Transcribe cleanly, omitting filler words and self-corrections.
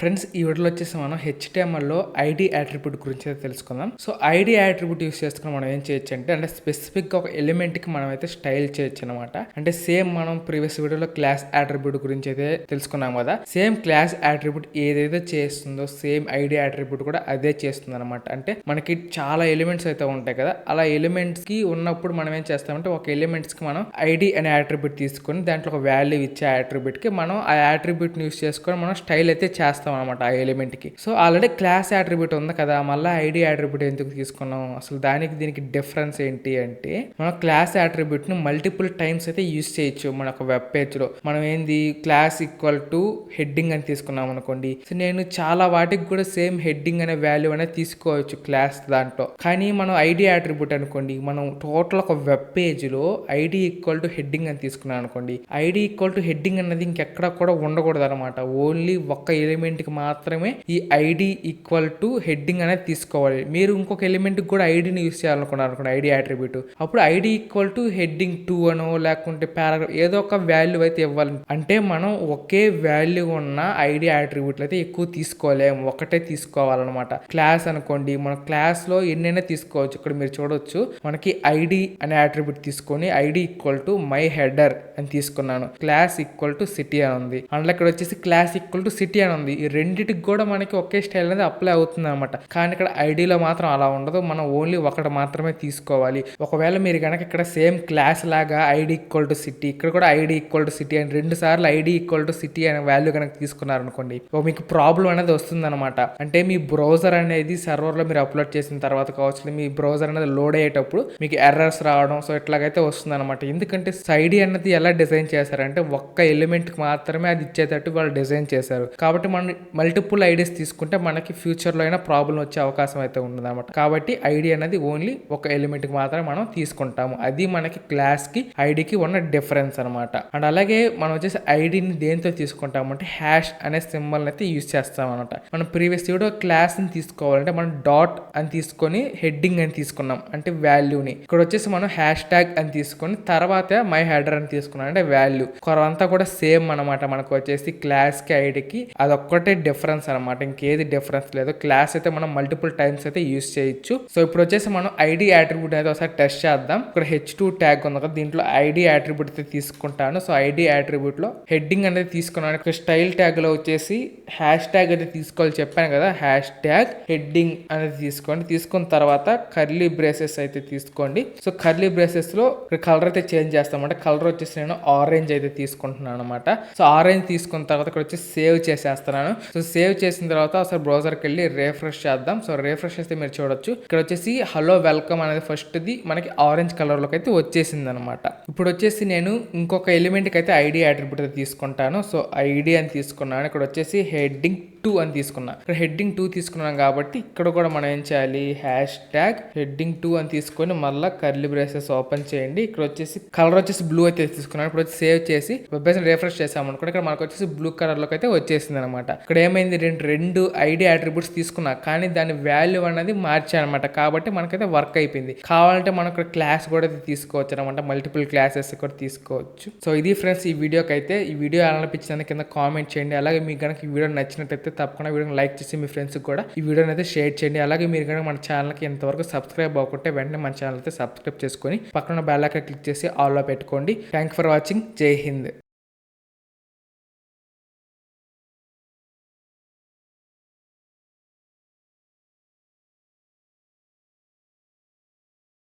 Friends ఈ వీడియోలో వచ్చేసి మనం హెచ్టిఎంఎల్లో ఐడి అట్రిబ్యూట్ గురించి అయితే తెలుసుకుందాం. సో ఐడి అట్రిబ్యూట్ యూస్ చేసుకుని మనం ఏం చేయొచ్చు అంటే స్పెసిఫిక్గా ఒక ఎలిమెంట్కి మనం అయితే స్టైల్ చేయొచ్చు అనమాట. అంటే సేమ్ మనం ప్రీవియస్ వీడియోలో క్లాస్ అట్రిబ్యూట్ గురించి అయితే తెలుసుకున్నాం కదా. సేమ్ క్లాస్ అట్రిబ్యూట్ ఏదైతే చేస్తుందో సేమ్ ఐడి అట్రిబ్యూట్ కూడా అదే చేస్తుంది అనమాట. అంటే మనకి చాలా ఎలిమెంట్స్ అయితే ఉంటాయి కదా, అలా ఎలిమెంట్స్ కి ఉన్నప్పుడు మనం ఏం చేస్తామంటే ఒక ఎలిమెంట్స్ కి మనం ఐడి అనే అట్రిబ్యూట్ తీసుకొని దాంట్లో ఒక వాల్యూ ఇచ్చే అట్రిబ్యూట్ కి మనం ఆ అట్రిబ్యూట్ ని యూస్ చేసుకొని మనం స్టైల్ అయితే చేస్తాం అనమాట ఆ ఎలిమెంట్ కి. సో ఆల్రెడీ క్లాస్ అట్రిబ్యూట్ ఉంది కదా, మళ్ళీ ఐడి అట్రిబ్యూట్ ఎందుకు తీసుకున్నాం, అసలు దానికి దీనికి డిఫరెన్స్ ఏంటి అంటే మనం క్లాస్ అట్రిబ్యూట్ ని మల్టిపుల్ టైమ్స్ అయితే యూస్ చేయొచ్చు. మన ఒక వెబ్ పేజ్ లో మనం ఏంది క్లాస్ ఈక్వల్ టు హెడ్డింగ్ అని తీసుకున్నాం అనుకోండి. సో నేను చాలా వాటికి కూడా సేమ్ హెడ్డింగ్ అనే వాల్యూ అనేది తీసుకోవచ్చు క్లాస్ దాంట్లో. కానీ మనం ఐడి అట్రిబ్యూట్ అనుకోండి, మనం టోటల్ ఒక వెబ్ పేజ్ లో ఐడి ఈక్వల్ టు హెడ్డింగ్ అని తీసుకున్నాం అనుకోండి, ఐడి ఈక్వల్ టు హెడ్డింగ్ అన్నది ఇంకెక్కడ కూడా ఉండకూడదు అనమాట. ఓన్లీ ఒక్క ఎలిమెంట్ కి మాత్రమే ఈ ఐడి ఈక్వల్ టు హెడ్డింగ్ అనేది తీసుకోవాలి. మీరు ఇంకొక ఎలిమెంట్ కి కూడా ఐడిని యూస్ చేయాలనుకున్నారు అనుకోండి, ఐడి అట్రిబ్యూట్, అప్పుడు ఐడి ఈక్వల్ టు హెడ్డింగ్ 2 అనో లేకుంటే పారాగ్రాఫ్ ఏదో ఒక వాల్యూ అయితే ఇవ్వాలి. అంటే మనం ఒకే వాల్యూ ఉన్న ఐడి అట్రిబ్యూట్లు అయితే ఎక్కువ తీసుకోలేము, ఒకటే తీసుకోవాలన్నమాట. క్లాస్ అనుకోండి, మన క్లాస్ లో ఎన్నైనా తీసుకోవచ్చు. ఇక్కడ మీరు చూడొచ్చు, మనకి ఐడి అనే అట్రిబ్యూట్ తీసుకొని ID equal to my header అని తీసుకున్నాను, క్లాస్ ఈక్వల్ టు సిటీ అని ఉంది. అందులో ఇక్కడ వచ్చేసి క్లాస్ ఈక్వల్ టు సిటీ అని ఉంది. ఈ రెండింటికి కూడా మనకి ఒకే స్టైల్ అనేది అప్లై అవుతుంది అనమాట. కానీ ఇక్కడ ఐడిలో మాత్రం అలా ఉండదు, మనం ఓన్లీ ఒకటి మాత్రమే తీసుకోవాలి. ఒకవేళ మీరు కనుక ఇక్కడ సేమ్ క్లాస్ లాగా ఐడి ఈక్వల్ టు సిటీ, ఇక్కడ కూడా ఐడి ఈక్వల్ టు సిటీ అని 2 సార్లు ఐడి ఈక్వల్ టు సిటీ అనే వాల్యూ కనుక తీసుకున్నారు అనుకోండి, మీకు ప్రాబ్లం అనేది వస్తుంది అనమాట. అంటే మీ బ్రౌజర్ అనేది సర్వర్ లో మీరు అప్లోడ్ చేసిన తర్వాత కావచ్చు, మీ బ్రౌజర్ అనేది లోడ్ అయ్యేటప్పుడు మీకు ఎర్రర్స్ రావడం, సో ఇట్లాగైతే వస్తుంది అనమాట. ఎందుకంటే ఐడి అనేది ఎలా డిజైన్ చేశారంటే ఒక్క ఎలిమెంట్ కి మాత్రమే అది ఇచ్చేటట్టు వాళ్ళు డిజైన్ చేశారు. కాబట్టి మనం మల్టిపుల్ ఐడీస్ తీసుకుంటే మనకి ఫ్యూచర్ లో అయినా ప్రాబ్లం వచ్చే అవకాశం అయితే ఉంటుంది అనమాట. కాబట్టి ఐడి అనేది ఓన్లీ ఒక ఎలిమెంట్ కి మాత్రమే మనం తీసుకుంటాము. అది మనకి క్లాస్ కి ఐడికి ఉన్న డిఫరెన్స్ అనమాట. అండ్ అలాగే మనం వచ్చేసి ఐడిని దేంతో తీసుకుంటామంటే హ్యాష్ అనే సింబల్ అయితే యూజ్ చేస్తాం అనమాట. మనం ప్రీవియస్ వీడియో క్లాస్ ని తీసుకోవాలంటే మనం డాట్ అని తీసుకొని హెడ్డింగ్ అని తీసుకున్నాం అంటే వాల్యూని. ఇక్కడ వచ్చేసి మనం హ్యాష్ ట్యాగ్ అని తీసుకొని తర్వాత మై హెడర్ అని తీసుకున్నాం అంటే వాల్యూ. అంతా కూడా సేమ్ అనమాట. మనకు వచ్చేసి క్లాస్ కి ఐడికి అదొక్కటే డిఫరెన్స్ అనమాట, ఇంకేది డిఫరెన్స్ లేదు. క్లాస్ అయితే మనం మల్టిపుల్ టైమ్స్ అయితే యూజ్ చేయొచ్చు. సో ఇప్పుడు వచ్చేసి మనం ఐడి అట్రిబ్యూట్ అయితే ఒకసారి టెస్ట్ చేద్దాం. ఇక్కడ H2 ట్యాగ్ ఉంది కదా, దీంట్లో ఐడి అట్రిబ్యూట్ అయితే తీసుకుంటాను. సో ఐడి అట్రిబ్యూట్ లో హెడ్డింగ్ అనేది తీసుకున్నాను. ఇక్కడ స్టైల్ ట్యాగ్ లో వచ్చేసి హ్యాష్ ట్యాగ్ అయితే తీసుకోవాలి చెప్పాను కదా, హ్యాష్ ట్యాగ్ హెడ్డింగ్ అనేది తీసుకోండి. తీసుకున్న తర్వాత కర్లీ బ్రేసెస్ అయితే తీసుకోండి. సో కర్లీ బ్రేసెస్ లో కలర్ అయితే చేంజ్ చేస్తామంటే కలర్ వచ్చేసి నేను ఆరెంజ్ అయితే తీసుకుంటున్నాను అనమాట. సో ఆరెంజ్ తీసుకున్న తర్వాత ఇక్కడ వచ్చి సేవ్ చేసేస్తున్నాను. సో సేవ్ చేసిన తర్వాత అసలు బ్రౌజర్కి వెళ్ళి రిఫ్రెష్ చేద్దాం. సో రిఫ్రెష్ చేస్తే మీరు చూడొచ్చు, ఇక్కడ వచ్చేసి హలో వెల్కమ్ అనేది ఫస్ట్ ది మనకి ఆరెంజ్ కలర్ లోకి అయితే వచ్చేసింది అనమాట. ఇప్పుడు వచ్చేసి నేను ఇంకొక ఎలిమెంట్ కి అయితే ఐడి అట్రిబ్యూట్ అయితే తీసుకుంటాను. సో ఐడి అని తీసుకున్నాను. ఇక్కడ వచ్చేసి హెడ్డింగ్ 2 అని తీసుకున్నా. ఇక్కడ హెడ్డింగ్ 2 తీసుకున్నాం కాబట్టి ఇక్కడ కూడా మనం ఏం చేయాలి, హ్యాష్ ట్యాగ్ హెడ్డింగ్ 2 అని తీసుకొని మళ్ళీ కర్లీ బ్రేసెస్ ఓపెన్ చేయండి. ఇక్కడ వచ్చేసి కలర్ వచ్చేసి బ్లూ అయితే తీసుకున్నాను. ఇప్పుడు వచ్చి సేవ్ చేసి వెబ్ పేజ్ రిఫ్రెష్ చేసాం అనుకోండి, ఇక్కడ మనకు వచ్చేసి బ్లూ కలర్ లోకి అయితే వచ్చేసింది అనమాట. ఇక్కడ ఏమైంది, రెండు ఐడి అట్రిబ్యూట్స్ తీసుకున్నా కానీ దాని వాల్యూ అనేది మార్చానమాట. కాబట్టి మనకైతే వర్క్ అయిపోయింది. కావాలంటే మనం ఇక్కడ క్లాస్ కూడా తీసుకోవచ్చు అనమాట, మల్టిపుల్ క్లాసెస్ కూడా తీసుకోవచ్చు. సో ఇది ఫ్రెండ్స్ ఈ వీడియోకి అయితే. ఈ వీడియో ఎలా అనిపించిందని కింద కామెంట్ చేయండి. అలాగే మీకు కనుక ఈ వీడియో నచ్చినట్టయితే తప్పకుండా వీడియోని లైక్ చేసి మీ ఫ్రెండ్స్ కూడా ఈ వీడియోని అయితే షేర్ చేయండి. అలాగే మీరు కనుక మన ఛానల్కి ఇంతవరకు సబ్స్క్రైబ్ అవ్వకుంటే వెంటనే మన ఛానల్ అయితే సబ్స్క్రైబ్ చేసుకొని పక్కన బెల్ ఐకాన్ క్లిక్ చేసి ఆల్ లో పెట్టుకోండి. Thank for watching. జై హింద్.